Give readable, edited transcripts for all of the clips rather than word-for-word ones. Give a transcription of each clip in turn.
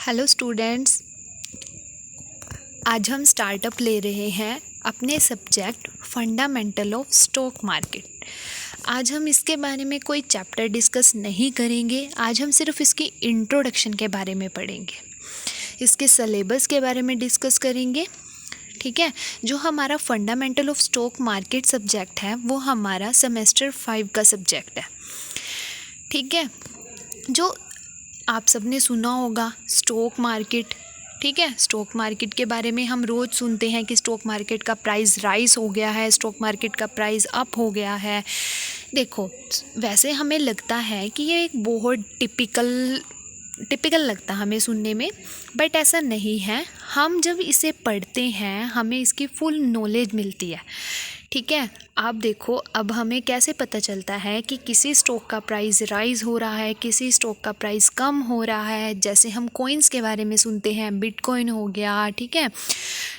Hello students, आज हम startup ले रहे हैं अपने subject fundamental of stock market. आज हम इसके बारे में कोई चैप्टर डिस्कस नहीं करेंगे। आज हम सिर्फ इसकी इंट्रोडक्शन के बारे में पढ़ेंगे, इसके सिलेबस के बारे में डिस्कस करेंगे। ठीक है, जो हमारा fundamental of stock market subject है वो हमारा सेमेस्टर 5 का सब्जेक्ट है। ठीक है, जो आप सबने सुना होगा स्टॉक मार्केट। ठीक है, स्टॉक मार्केट के बारे में हम रोज़ सुनते हैं कि स्टॉक मार्केट का प्राइस राइज हो गया है, स्टॉक मार्केट का प्राइस अप हो गया है। देखो, वैसे हमें लगता है कि ये एक बहुत टिपिकल लगता है हमें सुनने में, बट ऐसा नहीं है। हम जब इसे पढ़ते हैं हमें इसकी फुल नॉलेज मिलती है। ठीक है, आप देखो अब हमें कैसे पता चलता है कि किसी स्टॉक का प्राइस राइज हो रहा है, किसी स्टॉक का प्राइस कम हो रहा है। जैसे हम कॉइन्स के बारे में सुनते हैं, बिटकॉइन हो गया, ठीक है,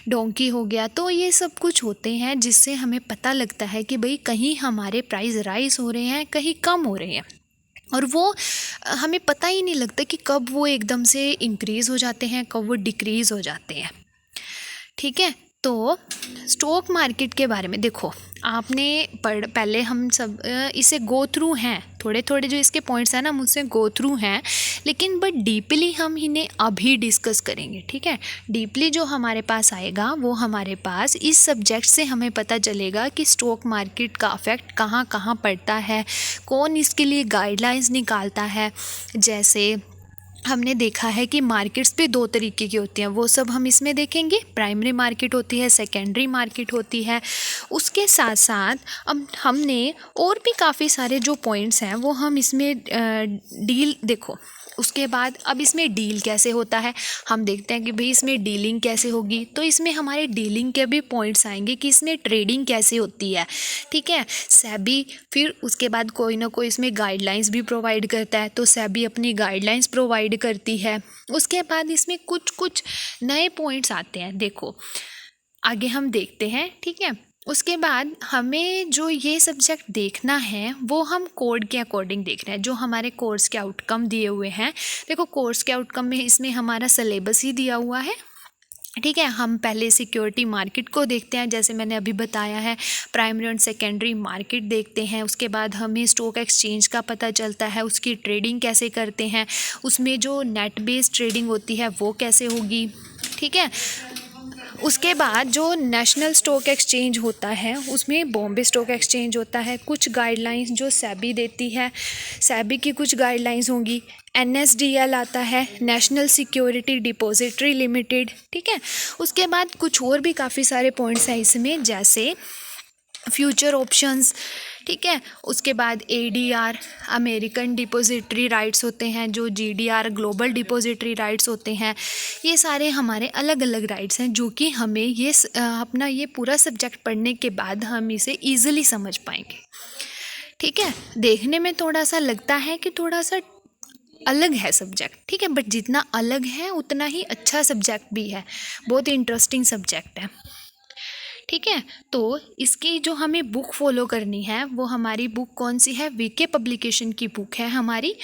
डोंकी हो गया, तो ये सब कुछ होते हैं जिससे हमें पता लगता है कि भाई कहीं हमारे प्राइस राइज हो रहे हैं, कहीं कम हो रहे हैं। और वो हमें पता ही नहीं लगता कि कब वो एकदम से इंक्रीज़ हो जाते हैं, कब वो डिक्रीज़ हो जाते हैं। ठीक है, तो स्टॉक मार्केट के बारे में देखो, आपने पहले हम सब इसे गो थ्रू हैं, थोड़े थोड़े जो इसके पॉइंट्स हैं ना मुझसे गो थ्रू हैं, लेकिन बट डीपली हम इन्हें अभी डिस्कस करेंगे। ठीक है, डीपली जो हमारे पास आएगा वो हमारे पास इस सब्जेक्ट से हमें पता चलेगा कि स्टॉक मार्केट का इफेक्ट कहाँ कहाँ पड़ता है, कौन इसके लिए गाइडलाइंस निकालता है। जैसे हमने देखा है कि मार्केट्स भी दो तरीके की होती हैं, वो सब हम इसमें देखेंगे। प्राइमरी मार्केट होती है, सेकेंडरी मार्केट होती है। उसके साथ साथ अब हमने और भी काफ़ी सारे जो पॉइंट्स हैं वो हम इसमें डील देखो। उसके बाद अब इसमें डील कैसे होता है हम देखते हैं कि भाई इसमें डीलिंग कैसे होगी, तो इसमें हमारे डीलिंग के भी पॉइंट्स आएंगे कि इसमें ट्रेडिंग कैसे होती है। ठीक है, सेबी फिर उसके बाद कोई ना कोई इसमें गाइडलाइंस भी प्रोवाइड करता है, तो सेबी अपनी गाइडलाइंस प्रोवाइड करती है। उसके बाद इसमें कुछ कुछ नए पॉइंट्स आते हैं, देखो आगे हम देखते हैं। ठीक है, उसके बाद हमें जो ये सब्जेक्ट देखना है वो हम कोड के अकॉर्डिंग देख रहे हैं, जो हमारे कोर्स के आउटकम दिए हुए हैं। देखो कोर्स के आउटकम में इसमें हमारा सिलेबस ही दिया हुआ है। ठीक है, हम पहले सिक्योरिटी मार्केट को देखते हैं, जैसे मैंने अभी बताया है, प्राइमरी और सेकेंडरी मार्केट देखते हैं। उसके बाद हमें स्टॉक एक्सचेंज का पता चलता है, उसकी ट्रेडिंग कैसे करते हैं, उसमें जो नेट बेस्ड ट्रेडिंग होती है वो कैसे होगी। ठीक है, उसके बाद जो नेशनल स्टॉक एक्सचेंज होता है उसमें बॉम्बे स्टॉक एक्सचेंज होता है, कुछ गाइडलाइंस जो सेबी देती है, सेबी की कुछ गाइडलाइंस होंगी। NSDL आता है, नेशनल सिक्योरिटी डिपॉजिटरी लिमिटेड। ठीक है, उसके बाद कुछ और भी काफ़ी सारे पॉइंट्स हैं इसमें, जैसे फ्यूचर ऑप्शंस। ठीक है, उसके बाद ADR अमेरिकन डिपॉजिटरी राइट्स होते हैं, जो GDR ग्लोबल डिपॉजिटरी राइट्स होते हैं। ये सारे हमारे अलग अलग राइट्स हैं जो कि हमें ये अपना ये पूरा सब्जेक्ट पढ़ने के बाद हम इसे ईजिली समझ पाएंगे। ठीक है, देखने में थोड़ा सा लगता है कि थोड़ा सा अलग है सब्जेक्ट, ठीक है, बट जितना अलग है उतना ही अच्छा सब्जेक्ट भी है, बहुत इंटरेस्टिंग सब्जेक्ट है। ठीक है, तो इसकी जो हमें बुक फॉलो करनी है वो हमारी बुक कौन सी है, VK पब्लिकेशन की बुक है हमारी,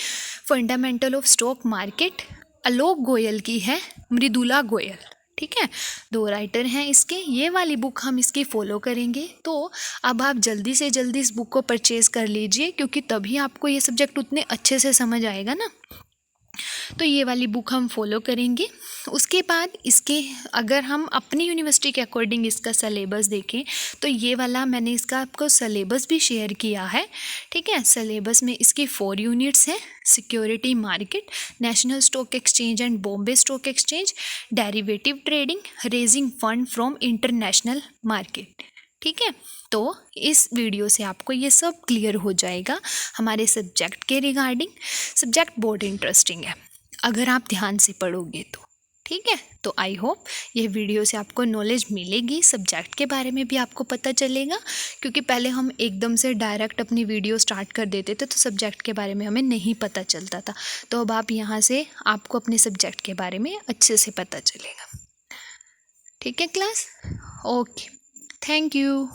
फंडामेंटल ऑफ स्टॉक मार्केट। आलोक गोयल की है, मृदुला गोयल। ठीक है, दो राइटर हैं इसके, ये वाली बुक हम इसकी फॉलो करेंगे। तो अब आप जल्दी से जल्दी इस बुक को परचेज़ कर लीजिए, क्योंकि तभी आपको ये सब्जेक्ट उतने अच्छे से समझ आएगा ना। तो ये वाली बुक हम फॉलो करेंगे। उसके बाद इसके अगर हम अपनी यूनिवर्सिटी के अकॉर्डिंग इसका सिलेबस देखें तो ये वाला मैंने इसका आपको सिलेबस भी शेयर किया है। ठीक है, सिलेबस में इसकी 4 यूनिट्स हैं, security market, national stock exchange and Bombay stock exchange, derivative trading, raising fund from international market. ठीक है, तो इस वीडियो से आपको ये सब क्लियर हो जाएगा हमारे सब्जेक्ट के रिगार्डिंग। सब्जेक्ट बहुत इंटरेस्टिंग है अगर आप ध्यान से पढ़ोगे तो। ठीक है, तो आई होप ये वीडियो से आपको नॉलेज मिलेगी, सब्जेक्ट के बारे में भी आपको पता चलेगा, क्योंकि पहले हम एकदम से डायरेक्ट अपनी वीडियो स्टार्ट कर देते थे तो सब्जेक्ट के बारे में हमें नहीं पता चलता था। तो अब आप यहाँ से आपको अपने सब्जेक्ट के बारे में अच्छे से पता चलेगा। ठीक है क्लास, ओके, थैंक यू।